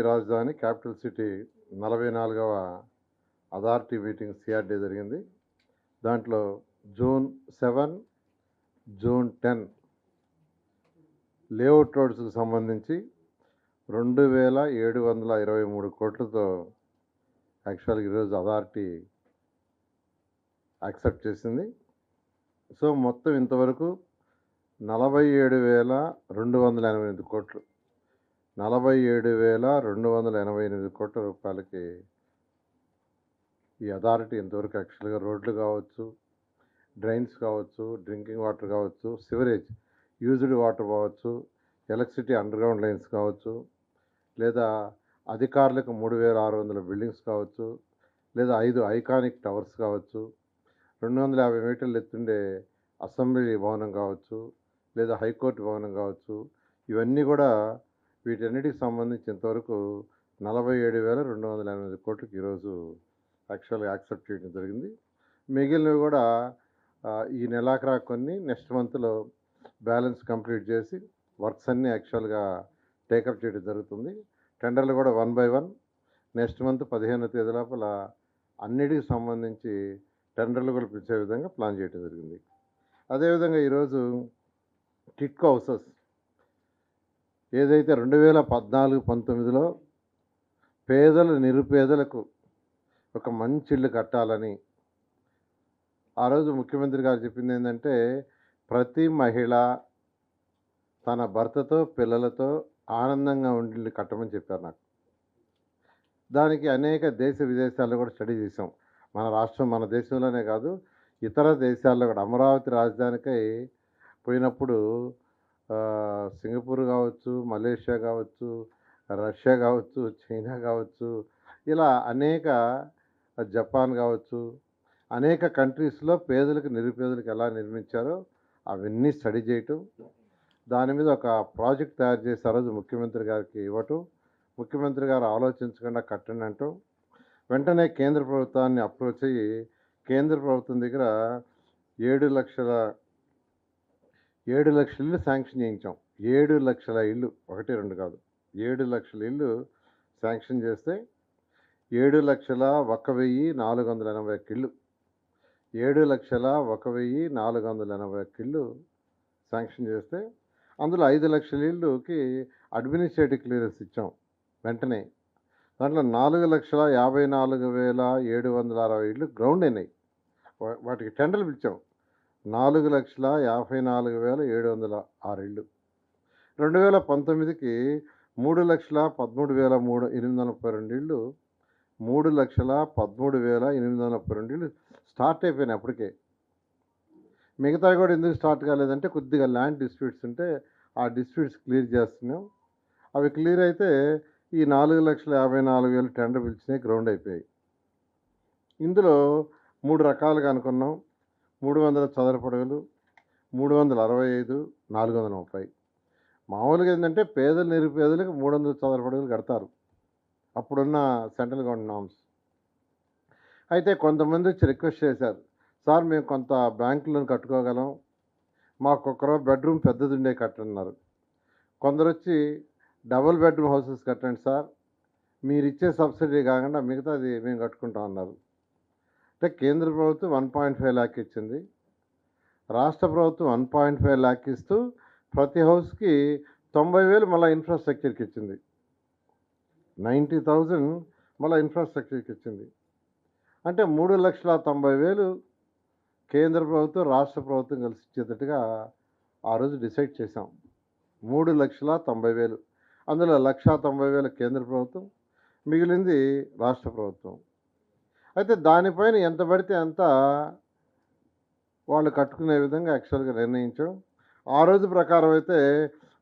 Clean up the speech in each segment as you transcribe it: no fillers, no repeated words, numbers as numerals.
రాజధాని capital city 44వ authority meeting CRD జరిగింది. దాంట్లో జూన్ 7, జూన్ 10 లేఅవుట్ రోడ్స్కి సంబంధించి 2723 కోట్లతో యాక్చువల్గా ఈరోజు అథారిటీ యాక్సెప్ట్ చేసింది. సో మొత్తం ఇంతవరకు 47,288 కోట్లు, 47,288 కోట్ల రూపాయలకి ఈ అథారిటీ ఇంతవరకు యాక్చువల్గా రోడ్లు కావచ్చు, డ్రైన్స్ కావచ్చు, డ్రింకింగ్ వాటర్ కావచ్చు, సివరేజ్ యూజ్డ్ వాటర్ కావచ్చు, ఎలక్ట్రిసిటీ అండర్గ్రౌండ్ లైన్స్ కావచ్చు, లేదా అధికారులకు 3,600 బిల్డింగ్స్ కావచ్చు, లేదా 5 ఐకానిక్ టవర్స్ కావచ్చు, 250 మీటర్లు ఎత్తుండే అసెంబ్లీ భవనం కావచ్చు, లేదా హైకోర్టు భవనం కావచ్చు, ఇవన్నీ కూడా వీటన్నిటికి సంబంధించి ఇంతవరకు 47,288 కోట్లకి ఈరోజు యాక్చువల్గా యాక్సెప్ట్ చేయడం జరిగింది. మిగిలినవి కూడా ఈ నెలాఖరా కొన్ని నెక్స్ట్ మంత్లో బ్యాలెన్స్ కంప్లీట్ చేసి వర్క్స్ అన్నీ యాక్చువల్గా టేకప్ చేయడం జరుగుతుంది. టెండర్లు కూడా 1 by 1 నెక్స్ట్ మంత్ 15వ తేదీ లోపల అన్నిటికి సంబంధించి టెండర్లు కూడా పిలిచే విధంగా ప్లాన్ చేయడం జరిగింది. అదేవిధంగా ఈరోజు టిట్కో హౌసెస్ ఏదైతే 2014-19లో పేదలు నిరుపేదలకు ఒక మంచి ఇల్లు కట్టాలని ఆ రోజు ముఖ్యమంత్రి గారు చెప్పింది ఏంటంటే, ప్రతి మహిళ తన భర్తతో పిల్లలతో ఆనందంగా ఉండి ఇల్లు కట్టమని చెప్పారు నాకు. దానికి అనేక దేశ విదేశాల్లో కూడా స్టడీ చేసాం. మన రాష్ట్రం మన దేశంలోనే కాదు, ఇతర దేశాల్లో కూడా. అమరావతి రాజధానికై పోయినప్పుడు సింగపూర్ కావచ్చు, మలేషియా కావచ్చు, రష్యా కావచ్చు, చైనా కావచ్చు, ఇలా అనేక జపాన్ కావచ్చు, అనేక కంట్రీస్లో పేదలకు నిరుపేదలకు ఎలా నిర్మించారో అవన్నీ స్టడీ చేయటం, దాని మీద ఒక ప్రాజెక్ట్ తయారు చేసి ఆ రోజు ముఖ్యమంత్రి గారికి ఇవ్వటం, ముఖ్యమంత్రి గారు ఆలోచించకుండా కట్టండి అంటాం. వెంటనే కేంద్ర ప్రభుత్వాన్ని అప్రోచ్ అయ్యి కేంద్ర ప్రభుత్వం దగ్గర 7 లక్షల ఇల్లు శాంక్షన్ చేయించాం. 7 లక్షల ఇల్లు, 1, 2 కాదు, 7 లక్షల ఇల్లు శాంక్షన్ చేస్తే 7,01,481 ఇల్లు, 7,01,481 ఇల్లు శాంక్షన్ చేస్తే అందులో 5 లక్షల ఇల్లుకి అడ్మినిస్ట్రేటివ్ క్లియరెన్స్ ఇచ్చాం వెంటనే. దాంట్లో 4,54,760 ఇళ్ళు గ్రౌండ్ అయినాయి. వాటికి టెండర్లు పిలిచాం. 4,54,706 ఇళ్ళు. 2019కి 3,13,832 ఇళ్ళు, 3,13,832 ఇళ్ళు స్టార్ట్ అయిపోయినాయి అప్పటికే. మిగతా కూడా ఎందుకు స్టార్ట్ కాలేదంటే కొద్దిగా ల్యాండ్ డిస్ప్యూట్స్ ఉంటే ఆ డిస్ప్యూట్స్ క్లియర్ చేస్తున్నాం. అవి క్లియర్ అయితే ఈ 4,54,000 టెండర్ పిలిచినాయి, గ్రౌండ్ అయిపోయాయి. ఇందులో 3 రకాలుగా అనుకున్నాం. 300 చదరపు అడుగులు, 365, 430. మామూలుగా ఏంటంటే పేదలు నిరుపేదలకు 300 చదరపు అడుగులు కడతారు అప్పుడున్న సెంట్రల్ గవర్నమెంట్ నామ్స్. అయితే కొంతమంది వచ్చి రిక్వెస్ట్ చేశారు, సార్ మేము కొంత బ్యాంకులో కట్టుకోగలం, మాకు ఒక్కరో బెడ్రూమ్ పెద్దది ఉండే కట్టన్నారు. కొందరు వచ్చి డబుల్ బెడ్రూమ్ హౌసెస్ కట్టండి సార్, మీరు ఇచ్చే సబ్సిడీ కాకుండా మిగతాది మేము కట్టుకుంటాం అన్నారు. అంటే కేంద్ర ప్రభుత్వం 1.5 lakh ఇచ్చింది, రాష్ట్ర ప్రభుత్వం 1.5 lakh ఇస్తూ ప్రతి హౌస్కి 90,000 మళ్ళీ ఇన్ఫ్రాస్ట్రక్చర్కి ఇచ్చింది, 90,000 మళ్ళీ ఇన్ఫ్రాస్ట్రక్చర్కి ఇచ్చింది. అంటే 3,90,000 కేంద్ర ప్రభుత్వం రాష్ట్ర ప్రభుత్వం కలిసి ఇచ్చేటట్టుగా ఆ రోజు డిసైడ్ చేశాం. 3,90,000, అందులో 1,90,000 కేంద్ర ప్రభుత్వం, మిగిలింది రాష్ట్ర ప్రభుత్వం. అయితే దానిపైన ఎంత పడితే అంత వాళ్ళు కట్టుకునే విధంగా యాక్చువల్గా నిర్ణయించాం. ఆ రోజు ప్రకారం అయితే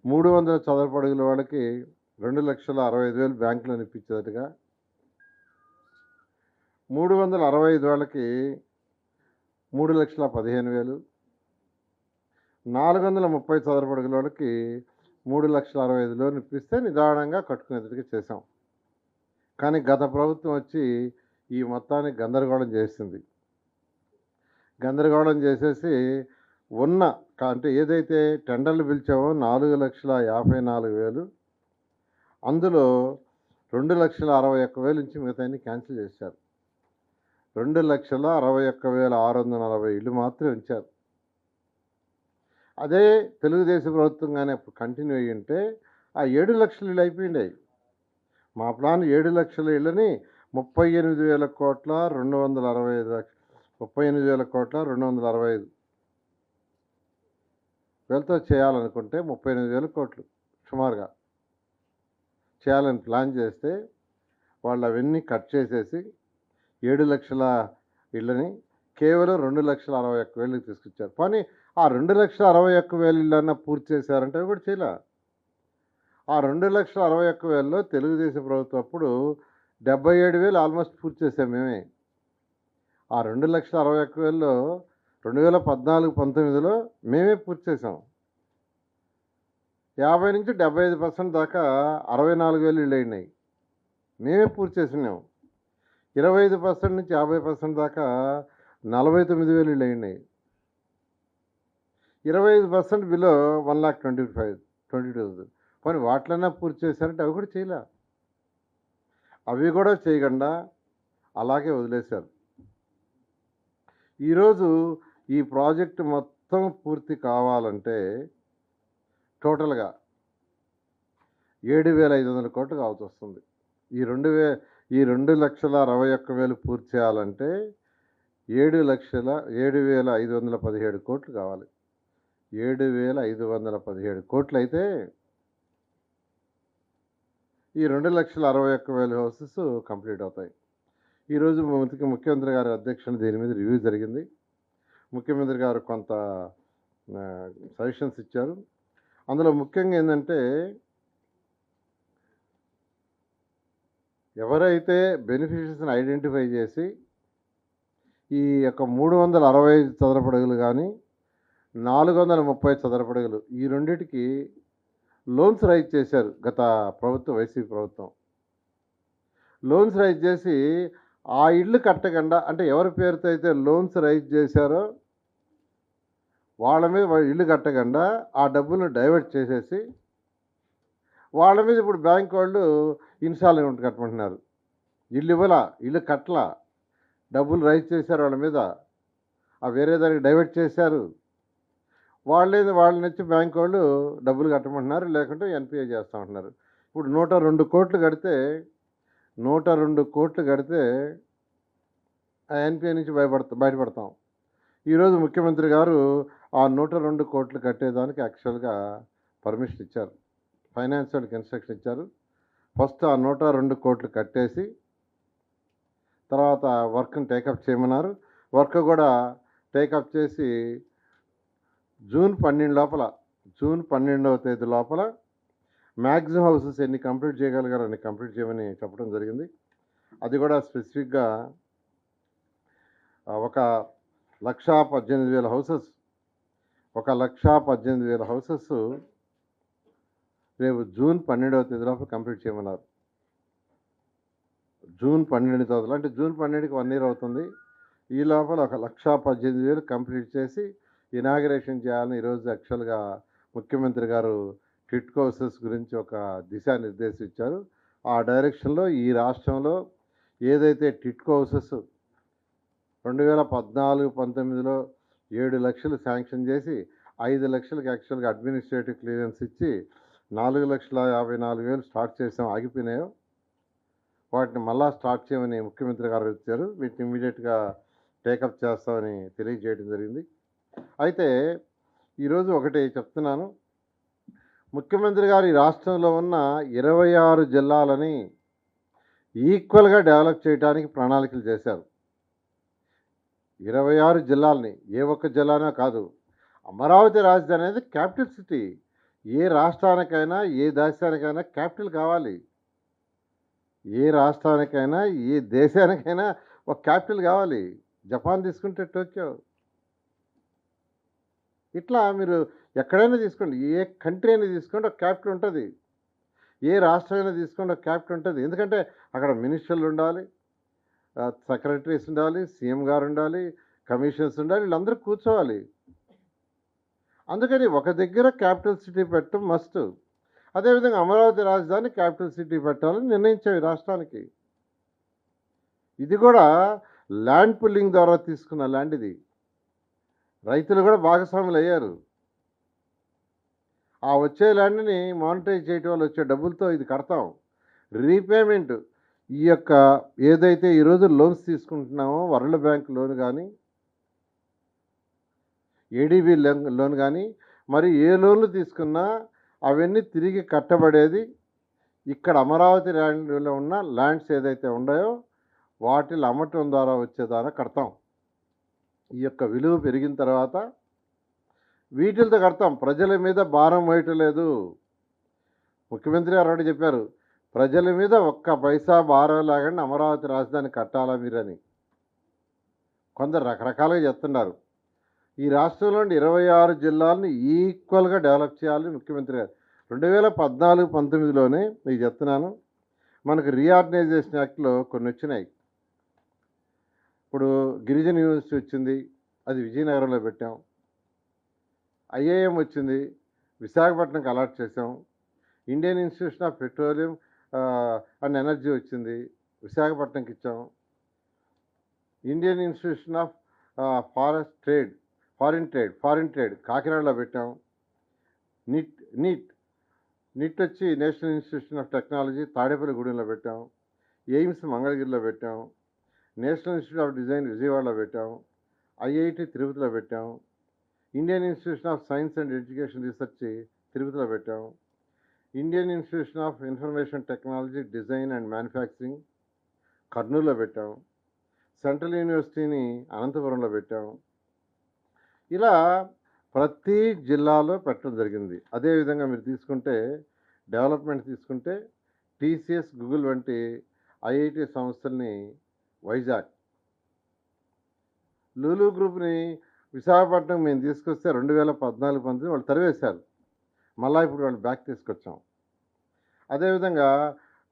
300 చదరపు అడుగుల వాళ్ళకి 2,65,000 బ్యాంకులో ఇప్పించేటట్టుగా, 365 వాళ్ళకి 3,15,000, 430 చదరపు అడుగుల వాళ్ళకి 3,65,000 ఇప్పిస్తే నిదానంగా కట్టుకునేటట్టుగా చేసాం. కానీ గత ప్రభుత్వం వచ్చి ఈ మొత్తాన్ని గందరగోళం చేసింది. గందరగోళం చేసేసి ఉన్న అంటే ఏదైతే టెండర్లు పిలిచామో 4,54,000, అందులో 2,61,000 నుంచి మిగతాన్ని క్యాన్సిల్ చేశారు. 2,61,640 ఇళ్ళు మాత్రమే ఉంచారు. అదే తెలుగుదేశం ప్రభుత్వం గానీ అప్పుడు కంటిన్యూ అయ్యుంటే ఆ 7 లక్షల ఇళ్ళు అయిపోయిండేవి. మా ప్లాన్ 7 లక్షల ఇళ్ళని 38,265 వేలతో చేయాలనుకుంటే 38,000 కోట్లు సుమారుగా చేయాలని ప్లాన్ చేస్తే వాళ్ళు అవన్నీ కట్ చేసేసి 7 లక్షల ఇళ్ళని కేవలం 2,61,000 తీసుకొచ్చారు. కానీ ఆ 2,61,000 ఇళ్ళన్నా పూర్తి చేశారంటే అవి కూడా చేయలే. ఆ 2,61,000లో తెలుగుదేశం ప్రభుత్వం అప్పుడు 77,000 ఆల్మోస్ట్ పూర్తి చేసాం మేమే. ఆ 2,61,000లో 2014-19లో మేమే పూర్తి చేసాం. 50-75% దాకా 64,000 ఇళ్ళు అయినాయి. మేమే పూర్తి చేసినాం. 25% నుంచి 50% దాకా 49,000 ఇళ్ళు అయినాయి. 25% బిలో 1,22,000. కానీ వాటిలన్నా పూర్తి చేశారంటే అవి కూడా చేయలే. అవి కూడా చేయకుండా అలాగే వదిలేశారు. ఈరోజు ఈ ప్రాజెక్టు మొత్తం పూర్తి కావాలంటే టోటల్గా 7,500 కోట్లు కావాల్సి వస్తుంది. ఈ 2,61,000 పూర్తి చేయాలంటే 7,517 కోట్లు కావాలి. 7,517 కోట్లు అయితే ఈ 2,61,000 హౌసెస్ కంప్లీట్ అవుతాయి. ఈరోజు ముఖ్యమంత్రి గారి అధ్యక్షతన దీని మీద రివ్యూ జరిగింది. ముఖ్యమంత్రి గారు కొంత సజెషన్స్ ఇచ్చారు. అందులో ముఖ్యంగా ఏంటంటే ఎవరైతే బెనిఫిషరీస్ని ఐడెంటిఫై చేసి ఈ యొక్క 365 చదరపు అడుగులు కానీ 430 చదరపు అడుగులు ఈ రెండిటికి లోన్స్ రైజ్ చేశారు గత ప్రభుత్వం, వైసీపీ ప్రభుత్వం. లోన్స్ రైజ్ చేసి ఆ ఇళ్ళు కట్టకుండా, అంటే ఎవరి పేరుతో అయితే లోన్స్ రైజ్ చేశారో వాళ్ళ మీద ఇల్లు కట్టకుండా ఆ డబ్బులను డైవర్ట్ చేసేసి వాళ్ళ మీద ఇప్పుడు బ్యాంక్ వాళ్ళు ఇన్స్టాల్మెంట్ కట్టమంటున్నారు. ఇల్లు ఇవ్వలా, ఇల్లు కట్టలా, డబ్బులు రైజ్ చేశారు వాళ్ళ మీద, ఆ వేరే దానికి డైవర్ట్ చేశారు. వాళ్ళని వచ్చి బ్యాంక్ వాళ్ళు డబ్బులు కట్టమంటున్నారు, లేకుంటే ఎన్పిఏ చేస్తామంటున్నారు. ఇప్పుడు 102 కోట్లు కడితే 102 కోట్లు కడితే ఆ ఎన్పిఏ నుంచి బయటపడతాం. ఈరోజు ముఖ్యమంత్రి గారు ఆ 102 కోట్లు కట్టేదానికి యాక్చువల్గా పర్మిషన్ ఇచ్చారు. ఫైనాన్స్ వాళ్ళకి ఇన్స్ట్రక్షన్ ఇచ్చారు. ఫస్ట్ ఆ 102 కోట్లు కట్టేసి తర్వాత వర్క్ని టేకప్ చేయమన్నారు. వర్క్ కూడా టేకప్ చేసి జూన్ 12వ తేదీ లోపల మ్యాక్సిమం హౌసెస్ ఎన్ని కంప్లీట్ చేయగలిగారో అన్ని కంప్లీట్ చేయమని చెప్పడం జరిగింది. అది కూడా స్పెసిఫిక్గా 1,18,000 హౌసెస్ 1,18,000 హౌసెస్ రేపు జూన్ 12వ తేదీ లోపల కంప్లీట్ చేయమన్నారు. జూన్ 12 అంటే జూన్ 12కి 1 year అవుతుంది. ఈ లోపల 1,18,000 కంప్లీట్ చేసి ఇనాగరేషన్ చేయాలని ఈరోజు యాక్చువల్గా ముఖ్యమంత్రి గారు టిట్కో హౌసెస్ గురించి ఒక దిశానిర్దేశం ఇచ్చారు. ఆ డైరెక్షన్లో ఈ రాష్ట్రంలో ఏదైతే టిట్కో హౌసెస్ 2014-19లో 7 లక్షలు శాంక్షన్ చేసి 5 లక్షలకి యాక్చువల్గా అడ్మినిస్ట్రేటివ్ క్లియరెన్స్ ఇచ్చి 4,54,000 స్టార్ట్ చేసాం, ఆగిపోయినాయో వాటిని మళ్ళా స్టార్ట్ చేయమని ముఖ్యమంత్రి గారు ఇచ్చారు. వీటిని ఇమీడియట్గా టేకప్ చేస్తామని తెలియజేయడం జరిగింది. అయితే ఈరోజు ఒకటి చెప్తున్నాను, ముఖ్యమంత్రి గారు ఈ రాష్ట్రంలో ఉన్న 26 జిల్లాలని ఈక్వల్గా డెవలప్ చేయడానికి ప్రణాళికలు చేశారు. 26 జిల్లాలని, ఏ ఒక్క జిల్లానో కాదు. అమరావతి రాజధాని అనేది క్యాపిటల్ సిటీ. ఏ రాష్ట్రానికైనా ఏ దేశానికైనా క్యాపిటల్ కావాలి. ఏ రాష్ట్రానికైనా ఏ దేశానికైనా ఒక క్యాపిటల్ కావాలి. జపాన్ తీసుకుంటే టోక్యో, ఇట్లా మీరు ఎక్కడైనా తీసుకోండి, ఏ కంట్రీ అయినా తీసుకోండి ఒక క్యాపిటల్ ఉంటుంది. ఏ రాష్ట్రమైనా తీసుకోండి ఒక క్యాపిటల్ ఉంటుంది. ఎందుకంటే అక్కడ మినిస్టర్లు ఉండాలి, సెక్రటరీస్ ఉండాలి, సీఎం గారు ఉండాలి, కమిషనర్స్ ఉండాలి, వీళ్ళందరూ కూర్చోవాలి. అందుకని ఒక దగ్గర క్యాపిటల్ సిటీ పెట్టడం మస్ట్. అదేవిధంగా అమరావతి రాజధాని క్యాపిటల్ సిటీ పెట్టాలని నిర్ణయించాం ఈ రాష్ట్రానికి. ఇది కూడా ల్యాండ్ పుల్లింగ్ ద్వారా తీసుకున్న ల్యాండ్ ఇది. రైతులు కూడా భాగస్వాములు అయ్యారు. ఆ వచ్చే ల్యాండ్ని మానిటైజ్ చేయటం వల్ల వచ్చే డబ్బులతో ఇది కడతాం. రీపేమెంట్ ఈ యొక్క ఏదైతే ఈరోజు లోన్స్ తీసుకుంటున్నామో వరల్డ్ బ్యాంక్ లోన్ కానీ, ఏడీబీ లోన్ కానీ, మరి ఏ లోన్లు తీసుకున్నా అవన్నీ తిరిగి కట్టబడేది ఇక్కడ అమరావతి ల్యాండ్లో ఉన్న ల్యాండ్స్ ఏదైతే ఉన్నాయో వాటిని అమ్మటం ద్వారా వచ్చే ద్వారా కడతాం. ఈ యొక్క విలువ పెరిగిన తర్వాత వీటితో కడతాం. ప్రజల మీద భారం వేయటం లేదు. ముఖ్యమంత్రి గారు ఒకటి చెప్పారు, ప్రజల మీద ఒక్క పైసా భారం లేకుండా అమరావతి రాజధాని కట్టాలా మీరని. కొందరు రకరకాలుగా చెప్తున్నారు. ఈ రాష్ట్రంలోని 26 జిల్లాలను ఈక్వల్గా డెవలప్ చేయాలని ముఖ్యమంత్రి గారు 2014-19లోనే మీకు చెప్తున్నాను. మనకు రీఆర్గనైజేషన్ యాక్ట్లో కొన్ని వచ్చినాయి. ఇప్పుడు గిరిజన యూనివర్సిటీ వచ్చింది, అది విజయనగరంలో పెట్టాం. ఐఐఎం వచ్చింది, విశాఖపట్నంకి అలాట్ చేసాం. Indian institution of petroleum and energy వచ్చింది, విశాఖపట్నంకి ఇచ్చాం. Indian institution of foreign trade కాకినాడలో పెట్టాం. నిట్ వచ్చి నేషనల్ ఇన్స్టిట్యూషన్ ఆఫ్ టెక్నాలజీ తాడేపల్లిగూడెంలో పెట్టాం. ఎయిమ్స్ మంగళగిరిలో పెట్టాం. నేషనల్ ఇన్స్టిట్యూట్ ఆఫ్ డిజైన్ విజయవాడలో పెట్టాం. ఐఐటి తిరుపతిలో పెట్టాం. Indian institution of science and education research తిరుపతిలో పెట్టాం. Indian institution of information technology design and manufacturing కర్నూలులో పెట్టాం. సెంట్రల్ యూనివర్సిటీని అనంతపురంలో పెట్టాం. ఇలా ప్రతి జిల్లాలో పెట్టడం జరిగింది. అదేవిధంగా మీరు తీసుకుంటే డెవలప్మెంట్ తీసుకుంటే టీసీఎస్, గూగుల్ వంటి ఐఐటి సంస్థల్ని వైజాగ్, లూలు గ్రూప్ని విశాఖపట్నం మేము తీసుకొస్తే 2014-19 వాళ్ళు తరివేశారు. మళ్ళీ ఇప్పుడు వాళ్ళు బ్యాక్ తీసుకొచ్చాం. అదేవిధంగా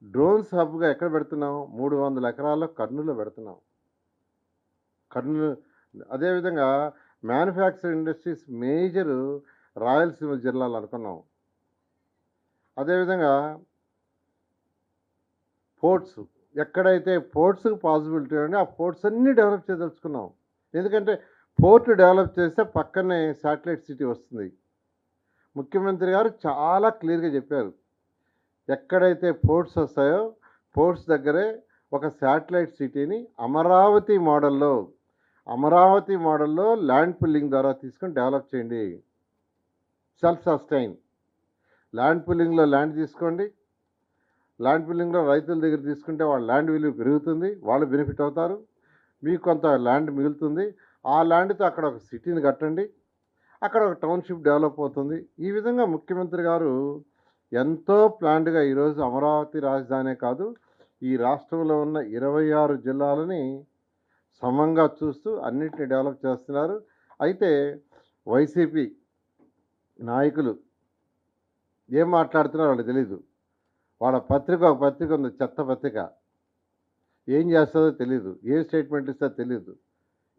డ్రోన్స్ హబ్గా ఎక్కడ పెడుతున్నాం? 300 ఎకరాల్లో కర్నూలులో పెడుతున్నాం. కర్నూలు. అదేవిధంగా మ్యానుఫ్యాక్చరింగ్ ఇండస్ట్రీస్ మేజర్ రాయలసీమ జిల్లాలు అనుకున్నాం. అదేవిధంగా పోర్ట్స్, ఎక్కడైతే పోర్ట్స్కి పాసిబిలిటీ ఉంటే ఆ పోర్ట్స్ అన్నీ డెవలప్ చేయదలుచుకున్నాం. ఎందుకంటే పోర్ట్ డెవలప్ చేస్తే పక్కనే శాటిలైట్ సిటీ వస్తుంది. ముఖ్యమంత్రి గారు చాలా క్లియర్గా చెప్పారు, ఎక్కడైతే పోర్ట్స్ వస్తాయో పోర్ట్స్ దగ్గరే ఒక శాటిలైట్ సిటీని అమరావతి మోడల్లో ల్యాండ్ పుల్లింగ్ ద్వారా తీసుకొని డెవలప్ చేయండి. సెల్ఫ్ సస్టైన్ ల్యాండ్ పుల్లింగ్లో ల్యాండ్ తీసుకోండి. ల్యాండ్ పుల్లింగ్లో రైతుల దగ్గర తీసుకుంటే వాళ్ళ ల్యాండ్ విలువ పెరుగుతుంది, వాళ్ళు బెనిఫిట్ అవుతారు, మీకు కొంత ల్యాండ్ మిగులుతుంది. ఆ ల్యాండ్తో అక్కడ ఒక సిటీని కట్టండి, అక్కడ ఒక టౌన్షిప్ డెవలప్ అవుతుంది. ఈ విధంగా ముఖ్యమంత్రి గారు ఎంతో ప్లాన్డ్గా ఈరోజు అమరావతి రాజధానే కాదు, ఈ రాష్ట్రంలో ఉన్న 26 జిల్లాలని సమంగా చూస్తూ అన్నిటిని డెవలప్ చేస్తున్నారు. అయితే వైసీపీ నాయకులు ఏం మాట్లాడుతున్నారో వాళ్ళకి తెలీదు. వాళ్ళ ఒక పత్రిక ఉంది, చెత్త పత్రిక. ఏం చేస్తుందో తెలీదు, ఏ స్టేట్మెంట్ ఇస్తుందో తెలీదు.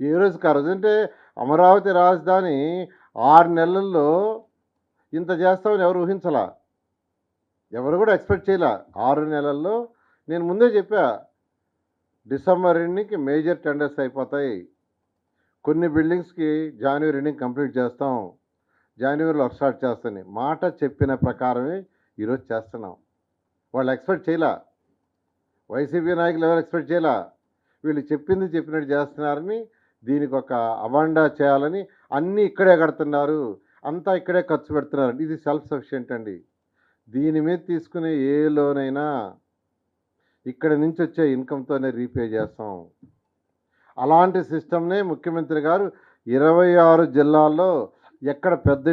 ఏ రోజుకి ఆ రోజు అంటే అమరావతి రాజధాని 6 నెలల్లో ఇంత చేస్తామని ఎవరు ఊహించలా, ఎవరు కూడా ఎక్స్పెక్ట్ చేయలే. 6 నెలల్లో నేను ముందే చెప్పా, డిసెంబర్ ఎండింగ్కి మేజర్ టెండర్స్ అయిపోతాయి. కొన్ని బిల్డింగ్స్కి జనవరి ఎండింగ్ కంప్లీట్ చేస్తాం, జనవరిలో స్టార్ట్ చేస్తాను మాట చెప్పిన ప్రకారమే ఈరోజు చేస్తున్నాం. వాళ్ళు ఎక్స్పెక్ట్ చేయలే, వైసీపీ నాయకులు ఎవరు ఎక్స్పెక్ట్ చేయలే. వీళ్ళు చెప్పినట్టు చేస్తున్నారని, దీనికి ఒక అవాండా చేయాలని అన్నీ ఇక్కడే కడుతున్నారు, అంతా ఇక్కడే ఖర్చు పెడుతున్నారు. ఇది సెల్ఫ్ సఫిషియెంట్ అండి. దీని మీద తీసుకునే ఏ లోనైనా ఇక్కడ నుంచి వచ్చే ఇన్కంతోనే రీపే చేస్తాం. అలాంటి సిస్టమ్నే ముఖ్యమంత్రి గారు 26 జిల్లాల్లో ఎక్కడ పెద్ద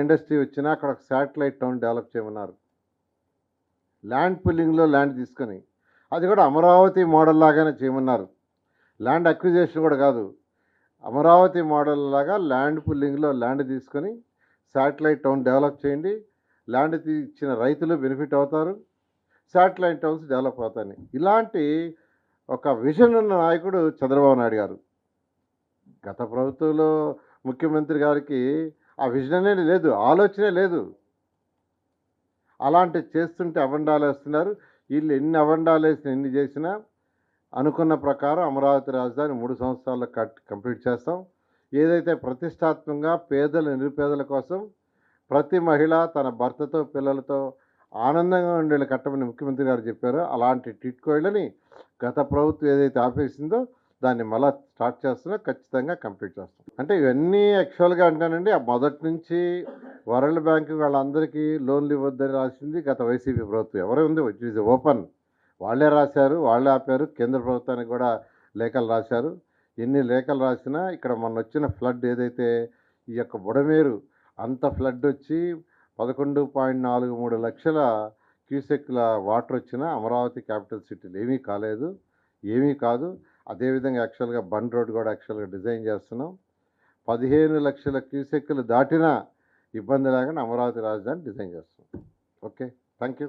ఇండస్ట్రీ వచ్చినా అక్కడ ఒక శాటిలైట్ టౌన్ డెవలప్ చేయమన్నారు. ల్యాండ్ పుల్లింగ్లో ల్యాండ్ తీసుకొని, అది కూడా అమరావతి మోడల్ లాగానే చేయమన్నారు. ల్యాండ్ అక్విజిషన్ కూడా కాదు, అమరావతి మోడల్ లాగా ల్యాండ్ పుల్లింగ్లో ల్యాండ్ తీసుకొని శాటిలైట్ టౌన్ డెవలప్ చేయండి. ల్యాండ్ ఇచ్చిన రైతులు బెనిఫిట్ అవుతారు, శాటిలైట్ టౌన్స్ డెవలప్ అవుతాయి. ఇలాంటి ఒక విజన్ ఉన్న నాయకుడు చంద్రబాబు నాయుడు గారు. గత ప్రభుత్వంలో ముఖ్యమంత్రి గారికి ఆ విజన్ అనేది లేదు, ఆలోచనే లేదు. అలాంటివి చేస్తుంటే అబండాలేస్తున్నారు. వీళ్ళు ఎన్ని అబండాలేసినా, ఎన్ని చేసినా అనుకున్న ప్రకారం అమరావతి రాజధాని 3 సంవత్సరాల్లో కంప్లీట్ చేస్తాం. ఏదైతే ప్రతిష్టాత్మకంగా పేదలు, నిరుపేదల కోసం ప్రతి మహిళ తన భర్తతో, పిల్లలతో ఆనందంగా ఉండేలా కట్టమని ముఖ్యమంత్రి గారు చెప్పారో, అలాంటి టిట్కో ఇళ్ళని గత ప్రభుత్వం ఏదైతే ఆపేసిందో దాన్ని మళ్ళా స్టార్ట్ చేస్తున్నా, ఖచ్చితంగా కంప్లీట్ చేస్తాం. అంటే ఇవన్నీ యాక్చువల్‌గా అంటానండి, ఆ మొదటి నుంచి వరల్డ్ బ్యాంక్ వాళ్ళందరికీ లోన్‌లు ఇవ్వద్దని రాసింది గత వైసీపీ ప్రభుత్వం. ఎవరు ఉంది, ఇట్ ఈస్ ఓపెన్. వాళ్ళే రాశారు, వాళ్ళే ఆపారు. కేంద్ర ప్రభుత్వానికి కూడా లేఖలు రాశారు. ఎన్ని లేఖలు రాసినా ఇక్కడ మొన్నొచ్చిన ఫ్లడ్ ఏదైతే ఈ యొక్క బుడమేరు అంత ఫ్లడ్ వచ్చి 11.43 లక్షల క్యూసెక్‌ల వాటర్ వచ్చినా అమరావతి క్యాపిటల్ సిటీలో ఏమీ కాలేదు. ఏమీ కాదు. అదేవిధంగా యాక్చువల్‌గా బండ్ రోడ్ కూడా యాక్చువల్‌గా డిజైన్ చేస్తున్నాం. 15 లక్షల క్యూసెక్కులు దాటినా ఇబ్బంది లేకుండా అమరావతి రాజధాని డిజైన్ చేస్తున్నాం. ఓకే. Thank you.